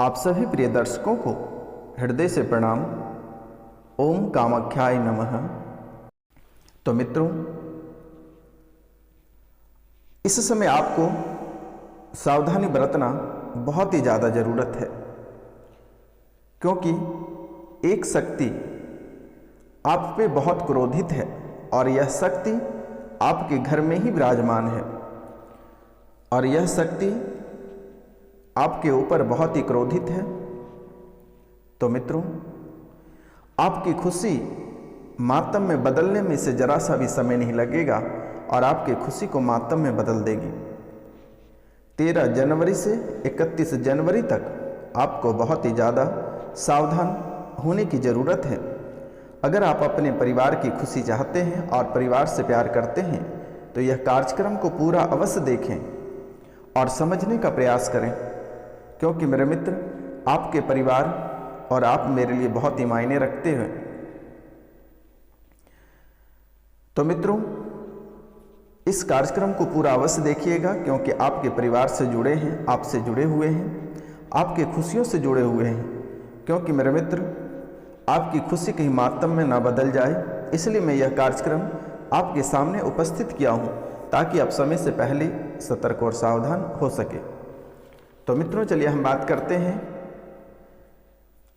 आप सभी प्रिय दर्शकों को हृदय से प्रणाम। ओम कामाख्याय नमः। तो मित्रों, इस समय आपको सावधानी बरतना बहुत ही ज़्यादा ज़रूरत है, क्योंकि एक शक्ति आप पे बहुत क्रोधित है और यह शक्ति आपके घर में ही विराजमान है और यह शक्ति आपके ऊपर बहुत ही क्रोधित है। तो मित्रों, आपकी खुशी मातम में बदलने में से जरा सा भी समय नहीं लगेगा और आपकी खुशी को मातम में बदल देगी। 13 जनवरी से 31 जनवरी तक आपको बहुत ही ज़्यादा सावधान होने की ज़रूरत है। अगर आप अपने परिवार की खुशी चाहते हैं और परिवार से प्यार करते हैं तो यह कार्यक्रम को पूरा अवश्य देखें और समझने का प्रयास करें, क्योंकि मेरे मित्र, आपके परिवार और आप मेरे लिए बहुत ही मायने रखते हैं। तो मित्रों, इस कार्यक्रम को पूरा अवश्य देखिएगा, क्योंकि आपके परिवार से जुड़े हैं, आपसे जुड़े हुए हैं, आपके खुशियों से जुड़े हुए हैं। क्योंकि मेरे मित्र, आपकी खुशी कहीं मातम में ना बदल जाए, इसलिए मैं यह कार्यक्रम आपके सामने उपस्थित किया हूँ, ताकि आप समय से पहले सतर्क और सावधान हो सके। तो मित्रों, चलिए हम बात करते हैं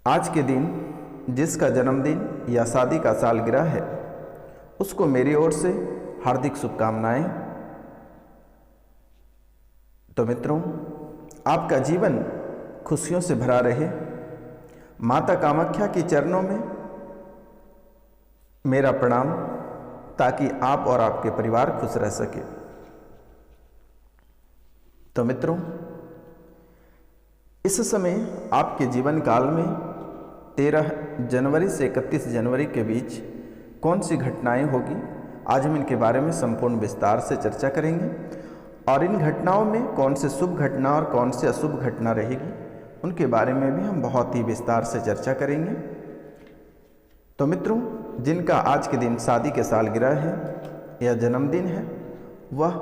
आज के दिन जिसका जन्मदिन या शादी का सालगिरह है, उसको मेरी ओर से हार्दिक शुभकामनाएं। तो मित्रों, आपका जीवन खुशियों से भरा रहे। माता कामाख्या के चरणों में मेरा प्रणाम, ताकि आप और आपके परिवार खुश रह सके। तो मित्रों, इस समय आपके जीवन काल में 13 जनवरी से 31 जनवरी के बीच कौन सी घटनाएं होगी, आज हम इनके बारे में संपूर्ण विस्तार से चर्चा करेंगे और इन घटनाओं में कौन से शुभ घटना और कौन से अशुभ घटना रहेगी, उनके बारे में भी हम बहुत ही विस्तार से चर्चा करेंगे। तो मित्रों, जिनका आज के दिन शादी के सालगिरह है या जन्मदिन है, वह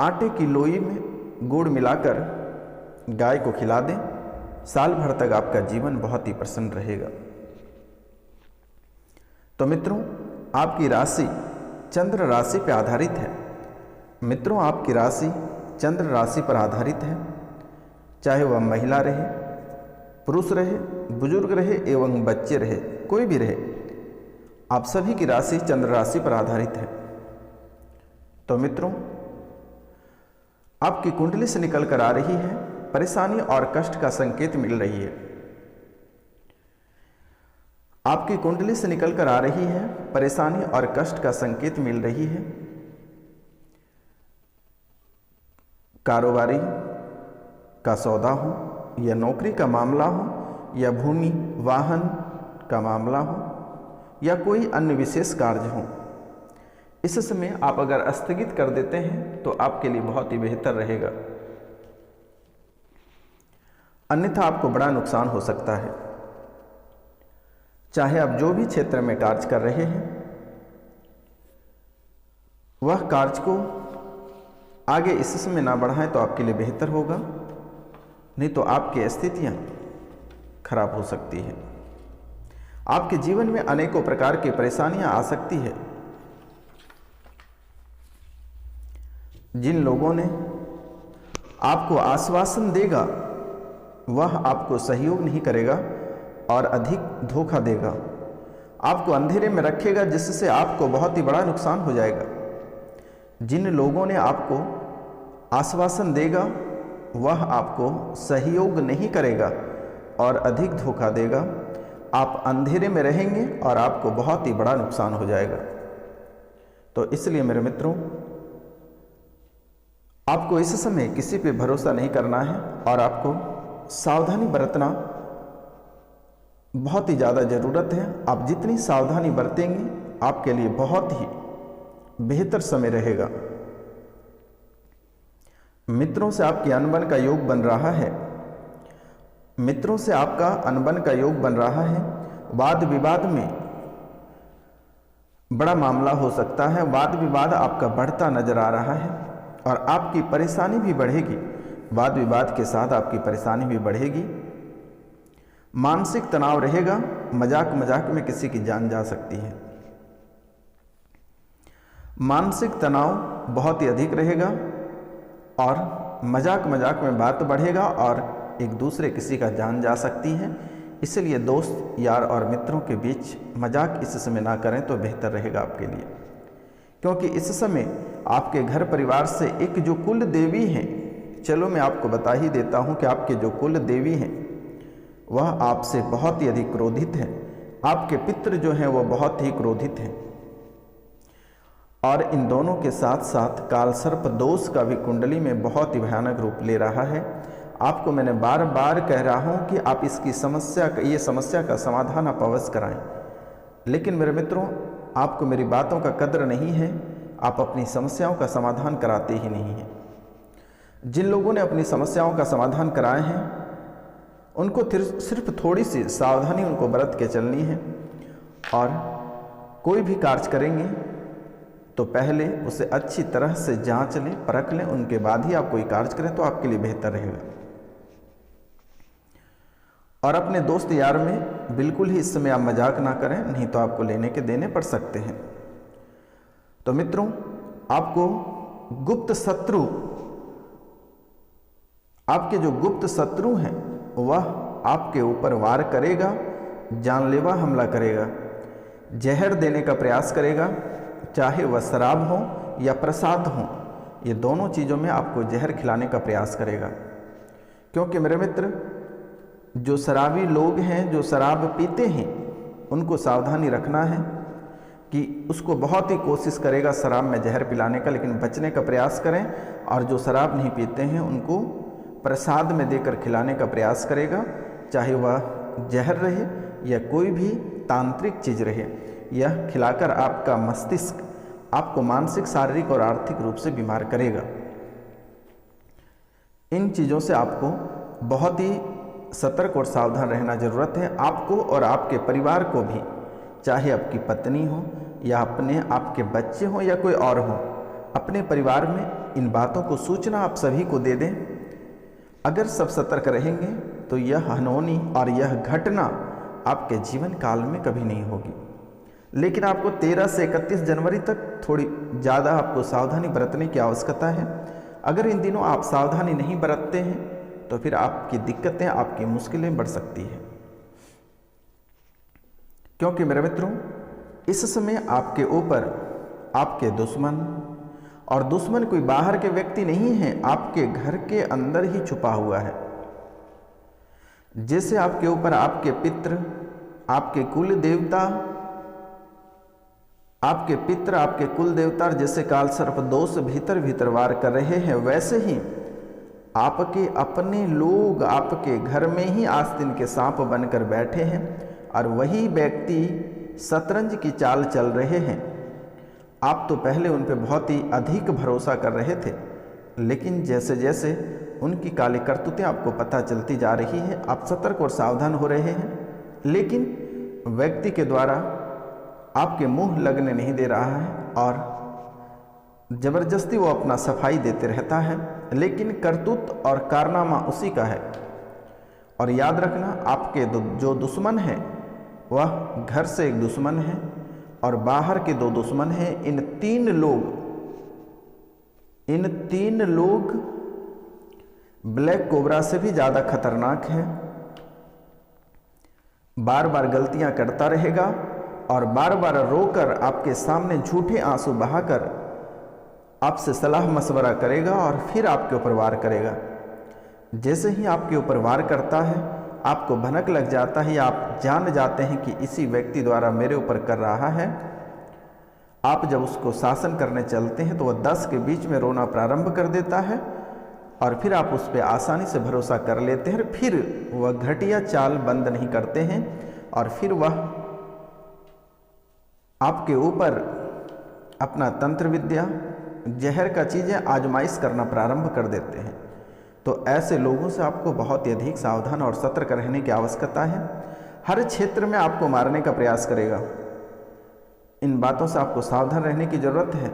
आटे की लोई में गुड़ मिलाकर गाय को खिला दें। साल भर तक आपका जीवन बहुत ही प्रसन्न रहेगा। तो मित्रों, आपकी राशि चंद्र राशि पर आधारित है। मित्रों, आपकी राशि चंद्र राशि पर आधारित है। चाहे वह महिला रहे, पुरुष रहे, बुजुर्ग रहे एवं बच्चे रहे, कोई भी रहे, आप सभी की राशि चंद्र राशि पर आधारित है। तो मित्रों, आपकी कुंडली से निकल कर आ रही है परेशानी और कष्ट का संकेत मिल रही है। आपकी कुंडली से निकल कर आ रही है परेशानी और कष्ट का संकेत मिल रही है। कारोबारी का सौदा हो या नौकरी का मामला हो या भूमि वाहन का मामला हो या कोई अन्य विशेष कार्य हो, इस समय आप अगर स्थगित कर देते हैं तो आपके लिए बहुत ही बेहतर रहेगा, अन्यथा आपको बड़ा नुकसान हो सकता है। चाहे आप जो भी क्षेत्र में कार्य कर रहे हैं, वह कार्य को आगे इस समय ना बढ़ाएं तो आपके लिए बेहतर होगा, नहीं तो आपकी स्थितियां खराब हो सकती है। आपके जीवन में अनेकों प्रकार की परेशानियां आ सकती है। जिन लोगों ने आपको आश्वासन देगा वह आपको सहयोग नहीं करेगा और अधिक धोखा देगा, आपको अंधेरे में रखेगा, जिससे आपको बहुत ही बड़ा नुकसान हो जाएगा। जिन लोगों ने आपको आश्वासन देगा वह आपको सहयोग नहीं करेगा और अधिक धोखा देगा, आप अंधेरे में रहेंगे और आपको बहुत ही बड़ा नुकसान हो जाएगा। तो इसलिए मेरे मित्रों, आपको इस समय किसी पे भरोसा नहीं करना है और आपको सावधानी बरतना बहुत ही ज़्यादा ज़रूरत है। आप जितनी सावधानी बरतेंगे आपके लिए बहुत ही बेहतर समय रहेगा। मित्रों से आपकी अनबन का योग बन रहा है। मित्रों से आपका अनबन का योग बन रहा है। वाद विवाद में बड़ा मामला हो सकता है। वाद विवाद आपका बढ़ता नजर आ रहा है और आपकी परेशानी भी बढ़ेगी। वाद विवाद के साथ आपकी परेशानी भी बढ़ेगी। मानसिक तनाव रहेगा, मजाक मजाक में किसी की जान जा सकती है। मानसिक तनाव बहुत ही अधिक रहेगा और मजाक मजाक में बात बढ़ेगा और एक दूसरे किसी का जान जा सकती है। इसलिए दोस्त, यार और मित्रों के बीच मजाक इस समय ना करें तो बेहतर रहेगा आपके लिए, क्योंकि इस समय आपके घर परिवार से एक जो कुल देवी हैं, चलो मैं आपको बता ही देता हूं कि आपके जो कुल देवी हैं वह आपसे बहुत ही अधिक क्रोधित हैं। आपके पितृ जो हैं वो बहुत ही क्रोधित हैं और इन दोनों के साथ साथ काल सर्प दोष का भी कुंडली में बहुत ही भयानक रूप ले रहा है। आपको मैंने बार बार कह रहा हूं कि आप इसकी समस्या का समाधान आप अवश्य कराएं, लेकिन मेरे मित्रों आपको मेरी बातों का कद्र नहीं है, आप अपनी समस्याओं का समाधान कराते ही नहीं हैं। जिन लोगों ने अपनी समस्याओं का समाधान कराए हैं उनको सिर्फ थोड़ी सी सावधानी उनको बरत के चलनी है और कोई भी कार्य करेंगे तो पहले उसे अच्छी तरह से जांच लें, परख लें, उनके बाद ही आप कोई कार्य करें तो आपके लिए बेहतर रहेगा। और अपने दोस्त यार में बिल्कुल ही इस समय आप मजाक ना करें, नहीं तो आपको लेने के देने पड़ सकते हैं। तो मित्रों, आपको गुप्त शत्रु, आपके जो गुप्त शत्रु हैं वह आपके ऊपर वार करेगा, जानलेवा हमला करेगा, जहर देने का प्रयास करेगा, चाहे वह शराब हो या प्रसाद हो, ये दोनों चीज़ों में आपको जहर खिलाने का प्रयास करेगा। क्योंकि मेरे मित्र, जो शराबी लोग हैं, जो शराब पीते हैं, उनको सावधानी रखना है कि उसको बहुत ही कोशिश करेगा शराब में जहर पिलाने का, लेकिन बचने का प्रयास करें। और जो शराब नहीं पीते हैं उनको प्रसाद में देकर खिलाने का प्रयास करेगा, चाहे वह जहर रहे या कोई भी तांत्रिक चीज़ रहे। यह खिलाकर आपका मस्तिष्क आपको मानसिक, शारीरिक और आर्थिक रूप से बीमार करेगा। इन चीज़ों से आपको बहुत ही सतर्क और सावधान रहना जरूरत है। आपको और आपके परिवार को भी, चाहे आपकी पत्नी हो या आपके बच्चे हो या कोई और हो, अपने परिवार में इन बातों को सूचना आप सभी को दे दें। अगर सब सतर्क रहेंगे तो यह अनहोनी और यह घटना आपके जीवन काल में कभी नहीं होगी। लेकिन आपको 13 से 31 जनवरी तक थोड़ी ज़्यादा आपको सावधानी बरतने की आवश्यकता है। अगर इन दिनों आप सावधानी नहीं बरतते हैं तो फिर आपकी दिक्कतें, आपकी मुश्किलें बढ़ सकती हैं। क्योंकि मेरे मित्रों, इस समय आपके ऊपर आपके दुश्मन, और दुश्मन कोई बाहर के व्यक्ति नहीं है, आपके घर के अंदर ही छुपा हुआ है। जैसे आपके ऊपर आपके पितृ, आपके कुल देवता, आपके कुल देवता जैसे काल सर्प दोष भीतर भीतर वार कर रहे हैं, वैसे ही आपके अपने लोग आपके घर में ही आस्तीन के सांप बनकर बैठे हैं और वही व्यक्ति शतरंज की चाल चल रहे हैं। आप तो पहले उन पर बहुत ही अधिक भरोसा कर रहे थे, लेकिन जैसे जैसे उनकी काली करतूतें आपको पता चलती जा रही है, आप सतर्क और सावधान हो रहे हैं। लेकिन व्यक्ति के द्वारा आपके मुंह लगने नहीं दे रहा है और जबरदस्ती वो अपना सफाई देते रहता है, लेकिन करतूत और कारनामा उसी का है। और याद रखना, आपके जो दुश्मन है वह घर से एक दुश्मन है और बाहर के 2 दुश्मन हैं। इन तीन लोग ब्लैक कोबरा से भी ज़्यादा खतरनाक हैं। बार बार गलतियां करता रहेगा और बार बार रोकर आपके सामने झूठे आंसू बहाकर आपसे सलाह मशवरा करेगा और फिर आपके ऊपर वार करेगा। जैसे ही आपके ऊपर वार करता है, आपको भनक लग जाता है या आप जान जाते हैं कि इसी व्यक्ति द्वारा मेरे ऊपर कर रहा है। आप जब उसको शासन करने चलते हैं तो वह 10 के बीच में रोना प्रारंभ कर देता है और फिर आप उस पर आसानी से भरोसा कर लेते हैं। फिर वह घटिया चाल बंद नहीं करते हैं और फिर वह आपके ऊपर अपना तंत्र विद्या, जहर का चीज़ें आजमाइश करना प्रारंभ कर देते हैं। तो ऐसे लोगों से आपको बहुत ही अधिक सावधान और सतर्क रहने की आवश्यकता है। हर क्षेत्र में आपको मारने का प्रयास करेगा। इन बातों से आपको सावधान रहने की जरूरत है।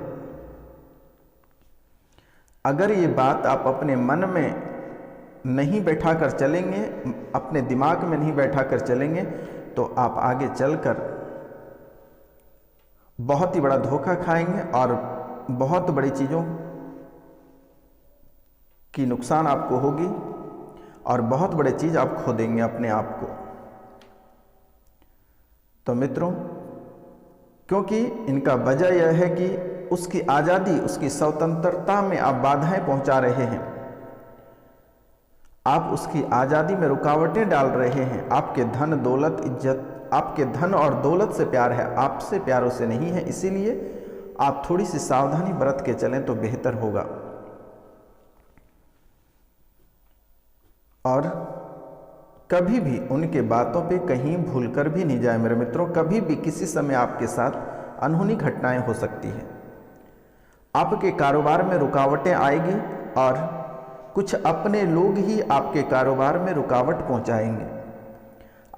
अगर ये बात आप अपने मन में नहीं बैठा कर चलेंगे, अपने दिमाग में नहीं बैठा कर चलेंगे, तो आप आगे चलकर बहुत ही बड़ा धोखा खाएंगे और बहुत बड़ी चीज़ों की नुकसान आपको होगी और बहुत बड़ी चीज़ आप खो देंगे अपने आप को। तो मित्रों, क्योंकि इनका वजह यह है कि उसकी आज़ादी, उसकी स्वतंत्रता में आप बाधाएं पहुंचा रहे हैं, आप उसकी आज़ादी में रुकावटें डाल रहे हैं। आपके धन दौलत इज्जत, आपके धन और दौलत से प्यार है, आपसे प्यारों से नहीं है। इसीलिए आप थोड़ी सी सावधानी बरत के चलें तो बेहतर होगा। और कभी भी उनके बातों पे कहीं भूलकर भी नहीं जाए मेरे मित्रों। कभी भी किसी समय आपके साथ अनहोनी घटनाएं हो सकती हैं। आपके कारोबार में रुकावटें आएगी और कुछ अपने लोग ही आपके कारोबार में रुकावट पहुंचाएंगे।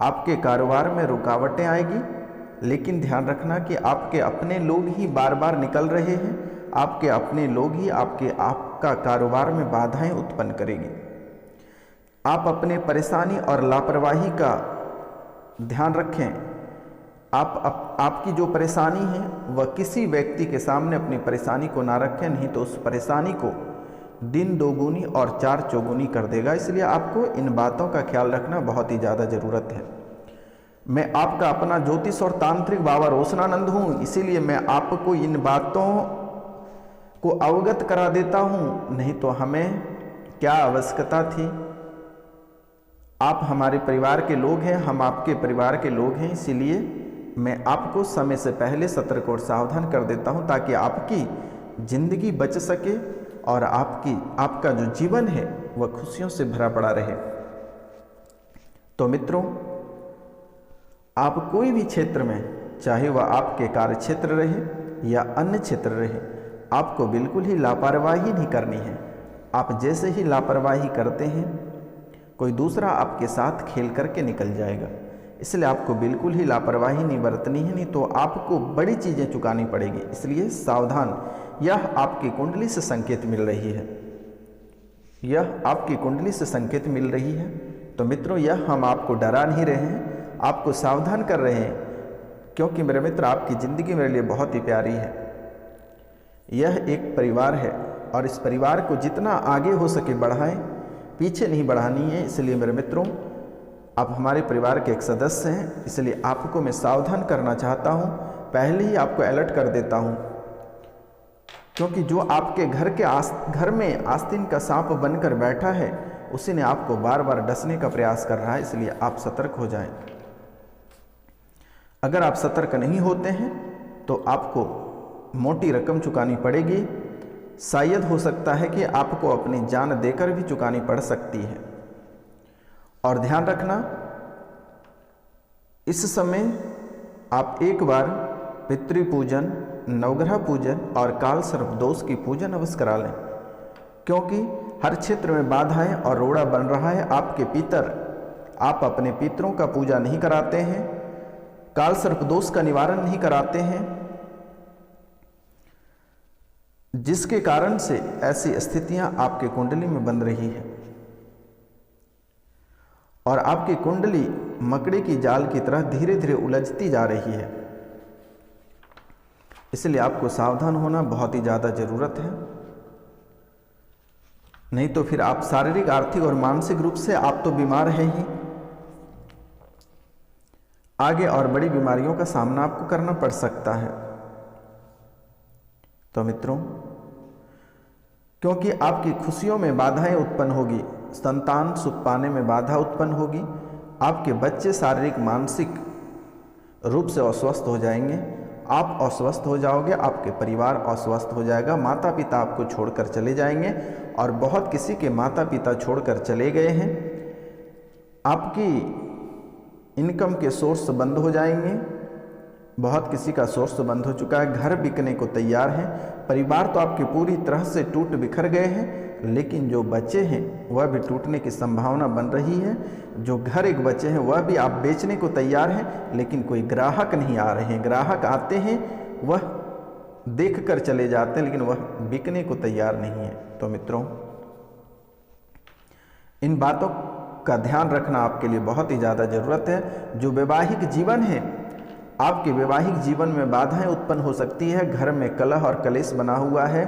आपके कारोबार में रुकावटें आएगी, लेकिन ध्यान रखना कि आपके अपने लोग ही बार बार निकल रहे हैं। आपके अपने लोग ही आपका कारोबार में बाधाएं उत्पन्न करेंगे। आप अपने परेशानी और लापरवाही का ध्यान रखें। आपकी जो परेशानी है वह किसी व्यक्ति के सामने अपनी परेशानी को ना रखें, नहीं तो उस परेशानी को दिन दोगुनी और चार चौगुनी कर देगा। इसलिए आपको इन बातों का ख्याल रखना बहुत ही ज़्यादा ज़रूरत है। मैं आपका अपना ज्योतिष और तांत्रिक बाबा रोशनानंद हूँ, इसीलिए मैं आपको इन बातों को अवगत करा देता हूँ, नहीं तो हमें क्या आवश्यकता थी। आप हमारे परिवार के लोग हैं, हम आपके परिवार के लोग हैं, इसीलिए मैं आपको समय से पहले सतर्क और सावधान कर देता हूं, ताकि आपकी जिंदगी बच सके और आपका जो जीवन है वह खुशियों से भरा पड़ा रहे। तो मित्रों, आप कोई भी क्षेत्र में, चाहे वह आपके कार्य क्षेत्र रहे या अन्य क्षेत्र रहे, आपको बिल्कुल ही लापरवाही नहीं करनी है। आप जैसे ही लापरवाही करते हैं, कोई दूसरा आपके साथ खेल करके निकल जाएगा। इसलिए आपको बिल्कुल ही लापरवाही नहीं बरतनी है, नहीं तो आपको बड़ी चीज़ें चुकानी पड़ेगी। इसलिए सावधान। यह आपकी कुंडली से संकेत मिल रही है, यह आपकी कुंडली से संकेत मिल रही है। तो मित्रों, यह हम आपको डरा नहीं रहे हैं, आपको सावधान कर रहे हैं, क्योंकि मेरे मित्र, आपकी ज़िंदगी मेरे लिए बहुत ही प्यारी है। यह एक परिवार है और इस परिवार को जितना आगे हो सके बढ़ाएं, पीछे नहीं बढ़ानी है। इसलिए मेरे मित्रों, आप हमारे परिवार के एक सदस्य हैं, इसलिए आपको मैं सावधान करना चाहता हूं, पहले ही आपको अलर्ट कर देता हूं, क्योंकि जो आपके घर में आस्तीन का सांप बनकर बैठा है, उसी ने आपको बार बार डसने का प्रयास कर रहा है। इसलिए आप सतर्क हो जाएं। अगर आप सतर्क नहीं होते हैं तो आपको मोटी रकम चुकानी पड़ेगी। शायद हो सकता है कि आपको अपनी जान देकर भी चुकानी पड़ सकती है। और ध्यान रखना, इस समय आप एक बार पितृ पूजन, नवग्रह पूजन और काल सर्प दोष की पूजन अवश्य करा लें, क्योंकि हर क्षेत्र में बाधाएं और रोड़ा बन रहा है। आप अपने पितरों का पूजा नहीं कराते हैं, काल सर्प दोष का निवारण नहीं कराते हैं, जिसके कारण से ऐसी स्थितियां आपके कुंडली में बन रही है और आपकी कुंडली मकड़ी की जाल की तरह धीरे धीरे उलझती जा रही है। इसलिए आपको सावधान होना बहुत ही ज़्यादा ज़रूरत है, नहीं तो फिर आप शारीरिक, आर्थिक और मानसिक रूप से आप तो बीमार हैं ही, आगे और बड़ी बीमारियों का सामना आपको करना पड़ सकता है। तो मित्रों, क्योंकि आपकी खुशियों में बाधाएं उत्पन्न होगी, संतान सुख पाने में बाधा उत्पन्न होगी, आपके बच्चे शारीरिक मानसिक रूप से अस्वस्थ हो जाएंगे, आप अस्वस्थ हो जाओगे, आपके परिवार अस्वस्थ हो जाएगा, माता पिता आपको छोड़कर चले जाएंगे और बहुत किसी के माता पिता छोड़कर चले गए हैं। आपकी इनकम के सोर्स बंद हो जाएंगे, बहुत किसी का सोर्स बंद हो चुका है, घर बिकने को तैयार है, परिवार तो आपके पूरी तरह से टूट बिखर गए हैं, लेकिन जो बचे हैं वह भी टूटने की संभावना बन रही है। जो घर एक बचे हैं वह भी आप बेचने को तैयार हैं, लेकिन कोई ग्राहक नहीं आ रहे हैं। ग्राहक आते हैं, वह देख कर चले जाते हैं, लेकिन वह बिकने को तैयार नहीं है। तो मित्रों, इन बातों का ध्यान रखना आपके लिए बहुत ही ज़्यादा ज़रूरत है। जो वैवाहिक जीवन है, आपके वैवाहिक जीवन में बाधाएं उत्पन्न हो सकती है, घर में कलह और कलेश बना हुआ है,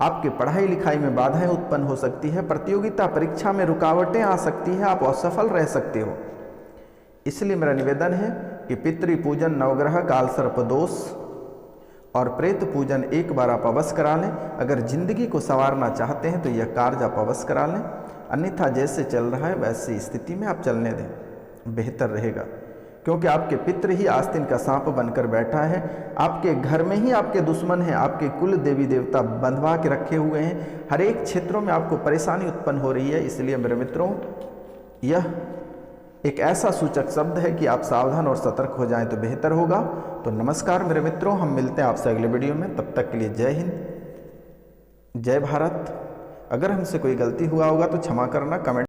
आपके पढ़ाई लिखाई में बाधाएं उत्पन्न हो सकती है, प्रतियोगिता परीक्षा में रुकावटें आ सकती है, आप असफल रह सकते हो। इसलिए मेरा निवेदन है कि पितृ पूजन, नवग्रह, काल सर्प दोष और प्रेत पूजन एक बार आप अवश्य करा लें। अगर जिंदगी को संवारना चाहते हैं तो यह कार्य आप अवश्य करा लें, अन्यथा जैसे चल रहा है वैसी स्थिति में आप चलने दें, बेहतर रहेगा। क्योंकि आपके पितृ ही आस्तीन का सांप बनकर बैठा है, आपके घर में ही आपके दुश्मन हैं, आपके कुल देवी देवता बंधवा के रखे हुए हैं, हर एक क्षेत्रों में आपको परेशानी उत्पन्न हो रही है। इसलिए मेरे मित्रों, यह एक ऐसा सूचक शब्द है कि आप सावधान और सतर्क हो जाएं तो बेहतर होगा। तो नमस्कार मेरे मित्रों, हम मिलते हैं आपसे अगले वीडियो में। तब तक के लिए जय हिंद, जय भारत। अगर हमसे कोई गलती हुआ होगा तो क्षमा करना। कमेंट